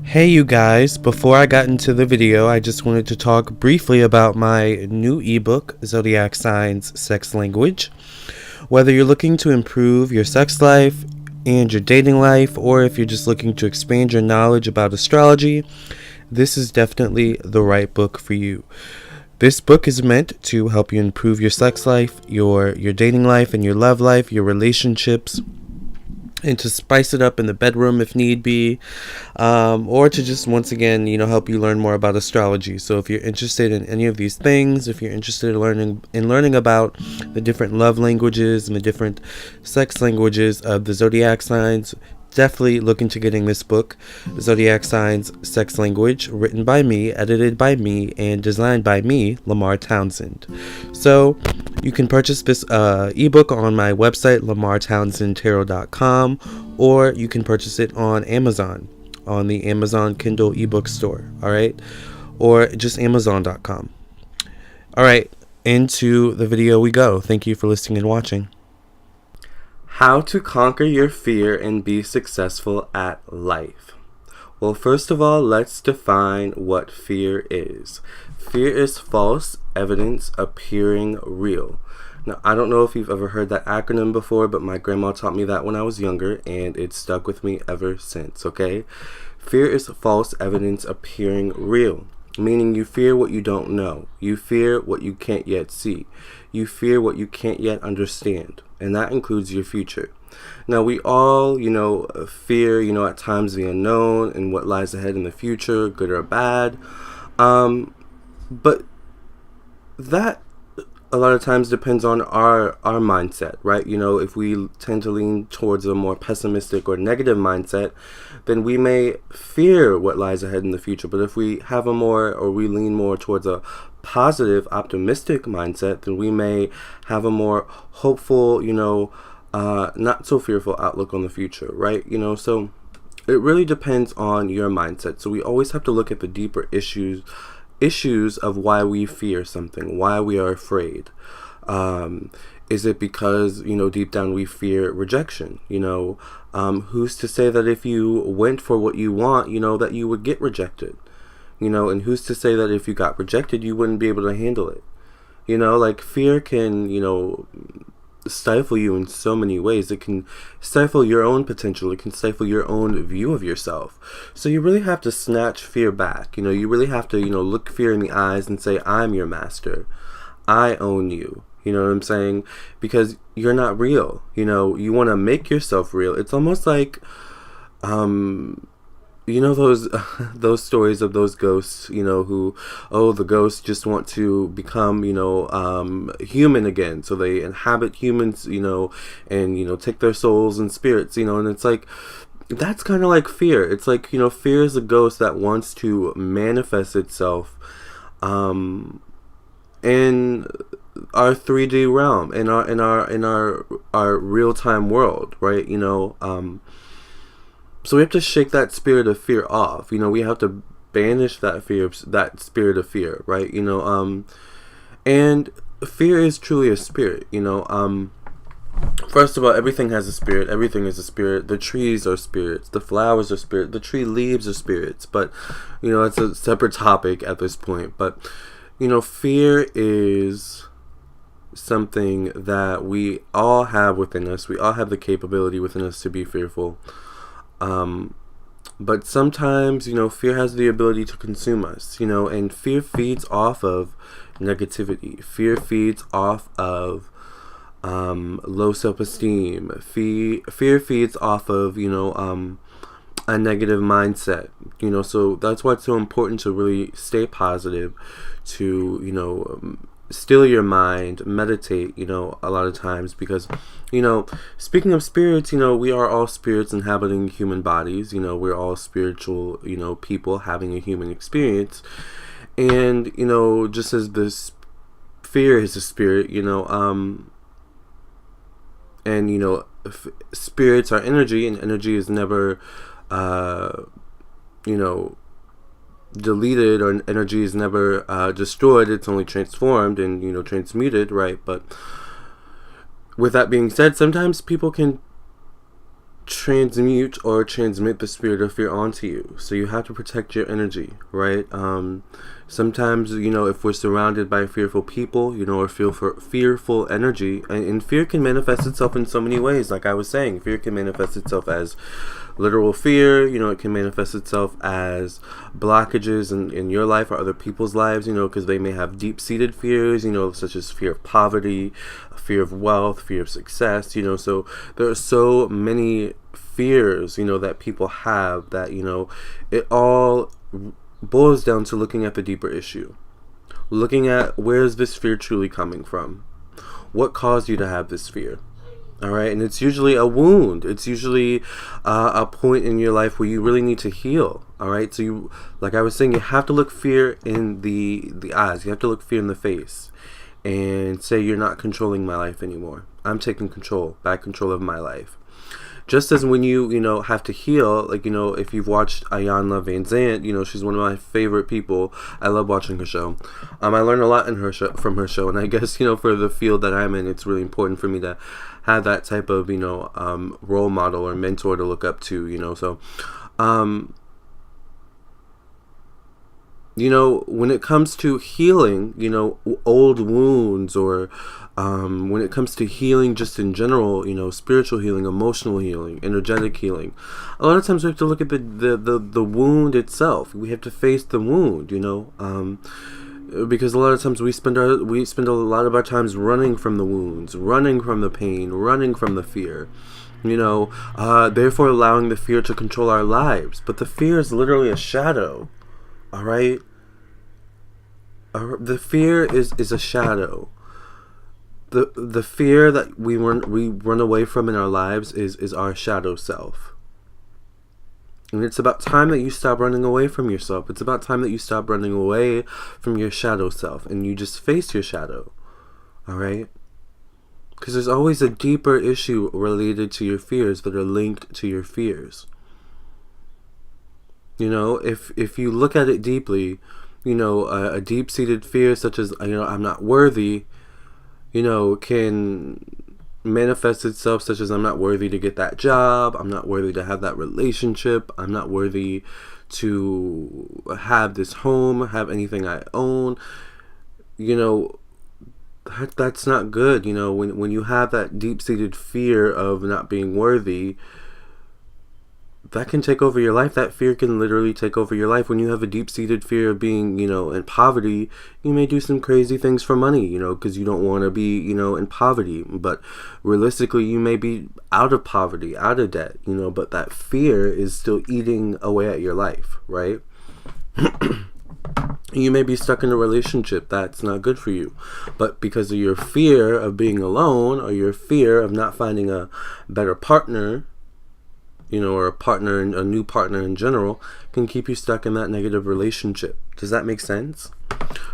Hey you guys, before I got into the video, I just wanted to talk briefly about my new ebook, Zodiac Signs Sex Language. Whether you're looking to improve your sex life and your dating life, or if you're just looking to expand your knowledge about astrology, this is definitely the right book for you. This book is meant to help you improve your sex life, your dating life, and your love life, your relationships, and to spice it up in the bedroom if need be, or to just once again, help you learn more about astrology. So if you're interested in any of these things, if you're interested in learning about the different love languages and the different sex languages of the zodiac signs, definitely look into getting this book, Zodiac Signs Sex Language, written by me, edited by me, and designed by me, Lamarr Townsend. So you can purchase this ebook on my website, lamarrtownsendtarot.com, or you can purchase it on Amazon, on the Amazon Kindle ebook store, all right? Or just amazon.com. All right, into the video we go. Thank you for listening and watching. How to conquer your fear and be successful at life. Well, first of all, let's define what fear is. Fear is false evidence appearing real. Now, I don't know if you've ever heard that acronym before, but my grandma taught me that when I was younger, and it's stuck with me ever since, okay? Fear is false evidence appearing real, meaning you fear what you don't know. You fear what you can't yet see. You fear what you can't yet understand, and that includes your future. Now, we all, fear, at times the unknown and what lies ahead in the future, good or bad. But that a lot of times depends on our mindset, right? If we tend to lean towards a more pessimistic or negative mindset, then we may fear what lies ahead in the future. But if we have we lean more towards a positive, optimistic mindset, then we may have a more hopeful, not so fearful outlook on the future, right? So it really depends on your mindset. So we always have to look at the deeper issues of why we fear something, why we are afraid. Is it because, deep down we fear rejection? Who's to say that if you went for what you want, that you would get rejected? And who's to say that if you got rejected, you wouldn't be able to handle it? Fear can, stifle you in so many ways. It can stifle your own potential. It can stifle your own view of yourself. So you really have to snatch fear back. You really have to, look fear in the eyes and say, I'm your master. I own you. You know what I'm saying? Because you're not real. You want to make yourself real. It's almost like, those stories of those ghosts, who, the ghosts just want to become, human again. So they inhabit humans, and, take their souls and spirits, and it's like, that's kind of like fear. It's like, fear is a ghost that wants to manifest itself, in our 3D realm, in our real-time world, right? So we have to shake that spirit of fear off. We have to banish that spirit of fear, right? And fear is truly a spirit. First of all, everything has a spirit. Everything is a spirit. The trees are spirits. The flowers are spirits. The tree leaves are spirits. But, it's a separate topic at this point. But, fear is something that we all have within us. We all have the capability within us to be fearful. But sometimes, fear has the ability to consume us, and fear feeds off of negativity. Fear feeds off of low self-esteem. Fear feeds off of, a negative mindset, so that's why it's so important to really stay positive, to, still your mind, meditate, a lot of times, because, speaking of spirits, we are all spirits inhabiting human bodies, we're all spiritual, people having a human experience, and, just as this fear is a spirit, and, spirits are energy, and energy is never, deleted, or energy is never destroyed. It's only transformed and transmuted, right? But with that being said, sometimes people can transmute or transmit the spirit of fear onto you. So you have to protect your energy, right? Sometimes, if we're surrounded by fearful people, or fearful energy, and fear can manifest itself in so many ways. Like I was saying, fear can manifest itself as literal fear. It can manifest itself as blockages in your life or other people's lives, because they may have deep-seated fears, such as fear of poverty, fear of wealth, fear of success, so there are so many fears, that people have that, it all boils down to looking at the deeper issue. Looking at, where is this fear truly coming from? What caused you to have this fear? All right, and it's usually a wound. It's usually a point in your life where you really need to heal. All right, so you, like I was saying, you have to look fear in the eyes. You have to look fear in the face, and say, you're not controlling my life anymore. I'm taking back control of my life. Just as when you have to heal, like, if you've watched Iyanla Vanzant, she's one of my favorite people. I love watching her show. I learn a lot from her show, and I guess, for the field that I'm in, it's really important for me to have that type of, role model or mentor to look up to, so, when it comes to healing, old wounds, or when it comes to healing just in general, spiritual healing, emotional healing, energetic healing, a lot of times we have to look at the wound itself. We have to face the wound, because a lot of times we spend a lot of our times running from the wounds, running from the pain, running from the fear. Therefore allowing the fear to control our lives. But the fear is literally a shadow. All right. The fear is a shadow. The fear that we run away from in our lives is our shadow self. And it's about time that you stop running away from yourself. It's about time that you stop running away from your shadow self and you just face your shadow. All right. Because there's always a deeper issue related to your fears that are linked to your fears. If you look at it deeply, a deep-seated fear such as, I'm not worthy, can manifest itself such as, I'm not worthy to get that job, I'm not worthy to have that relationship, I'm not worthy to have this home, have anything I own. That's not good. When you have that deep-seated fear of not being worthy, that can take over your life. That fear can literally take over your life. When you have a deep-seated fear of being, in poverty, you may do some crazy things for money, because you don't want to be, in poverty. But realistically, you may be out of poverty, out of debt, but that fear is still eating away at your life, right? You may be stuck in a relationship that's not good for you, but because of your fear of being alone, or your fear of not finding a better partner, or a new partner in general, can keep you stuck in that negative relationship. Does that make sense?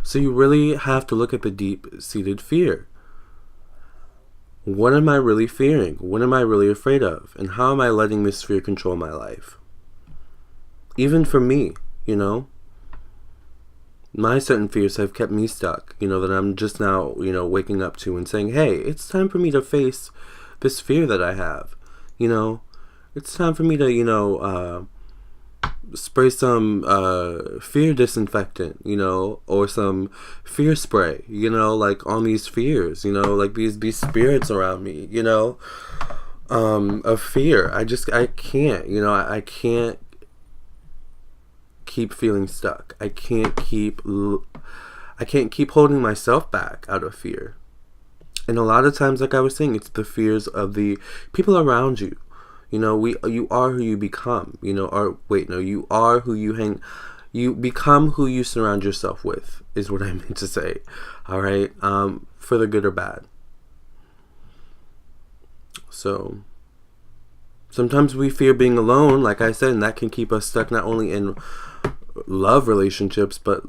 So you really have to look at the deep-seated fear. What am I really fearing? What am I really afraid of? And how am I letting this fear control my life? Even for me, my certain fears have kept me stuck, that I'm just now, waking up to and saying, hey, it's time for me to face this fear that I have, It's time for me to, spray some fear disinfectant, or some fear spray, like on these fears, like these spirits around me, of fear. I can't, I can't keep feeling stuck. I can't keep holding myself back out of fear. And a lot of times, like I was saying, it's the fears of the people around you. You are who you become, you are who you become who you surround yourself with, is what I meant to say. All right. For the good or bad. So sometimes we fear being alone, like I said, and that can keep us stuck not only in love relationships, but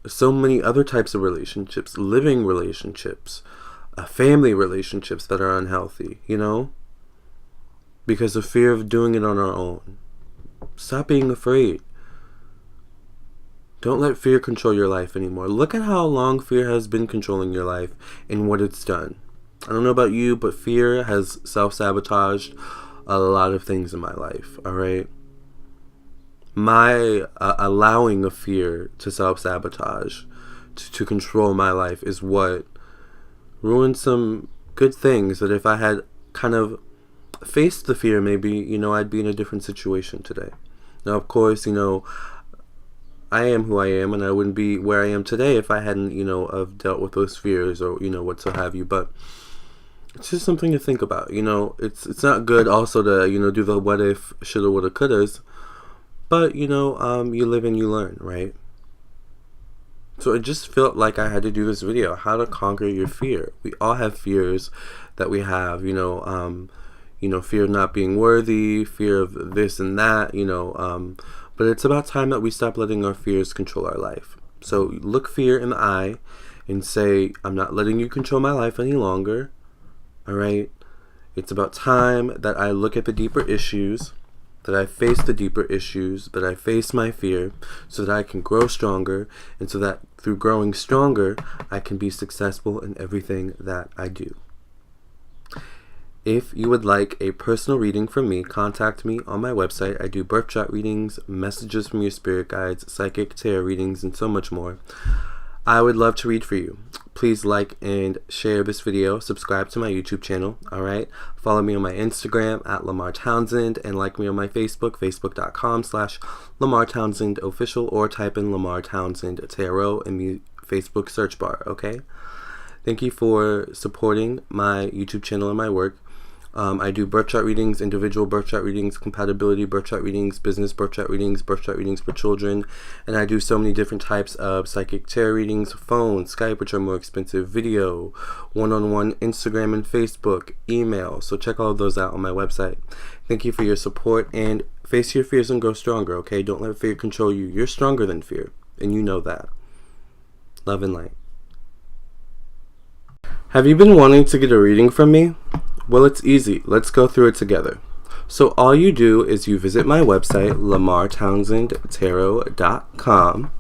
so many other types of relationships, living relationships, family relationships that are unhealthy, because of fear of doing it on our own. Stop being afraid. Don't let fear control your life anymore. Look at how long fear has been controlling your life and what it's done. I don't know about you, but fear has self-sabotaged a lot of things in my life, all right? My allowing of fear to self-sabotage, to control my life, is what ruined some good things that if I had kind of faced the fear, maybe, I'd be in a different situation today. Now, of course, I am who I am, and I wouldn't be where I am today if I hadn't, have dealt with those fears or, what so have you. But it's just something to think about. It's not good also to, do the what if, shoulda, woulda, couldas. But, you live and you learn, right? So it just felt like I had to do this video, how to conquer your fear. We all have fears that we have, fear of not being worthy, fear of this and that, but it's about time that we stop letting our fears control our life. So look fear in the eye and say, I'm not letting you control my life any longer. All right? It's about time that I look at the deeper issues, that I face the deeper issues, that I face my fear so that I can grow stronger, and so that through growing stronger, I can be successful in everything that I do. If you would like a personal reading from me, contact me on my website. I do birth chart readings, messages from your spirit guides, psychic tarot readings, and so much more. I would love to read for you. Please like and share this video. Subscribe to my YouTube channel, alright? Follow me on my Instagram at Lamarr Townsend, and like me on my Facebook, facebook.com/Lamarr Townsend official, or type in Lamarr Townsend Tarot in the Facebook search bar, okay? Thank you for supporting my YouTube channel and my work. I do birth chart readings, individual birth chart readings, compatibility birth chart readings, business birth chart readings for children, and I do so many different types of psychic tarot readings, phone, Skype, which are more expensive, video, one-on-one, Instagram and Facebook, email. So check all of those out on my website. Thank you for your support, and face your fears and grow stronger, okay? Don't let fear control you. You're stronger than fear, and you know that. Love and light. Have you been wanting to get a reading from me? Well, it's easy. Let's go through it together. So all you do is you visit my website, lamarrtownsendtarot.com,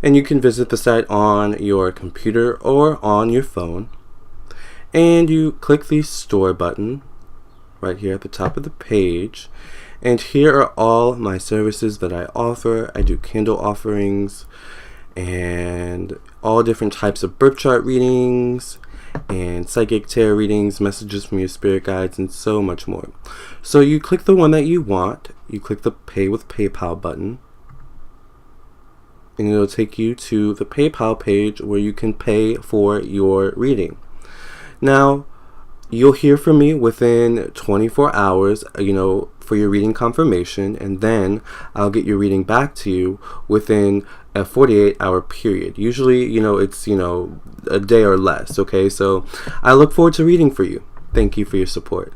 and you can visit the site on your computer or on your phone, and you click the store button right here at the top of the page, and here are all my services that I offer. I do candle offerings and all different types of birth chart readings and psychic tarot readings, messages from your spirit guides, and so much more. So you click the one that you want, you click the Pay with PayPal button, and it'll take you to the PayPal page where you can pay for your reading. Now, you'll hear from me within 24 hours, for your reading confirmation, and then I'll get your reading back to you within a 48-hour period. Usually, it's, a day or less, okay? So I look forward to reading for you. Thank you for your support.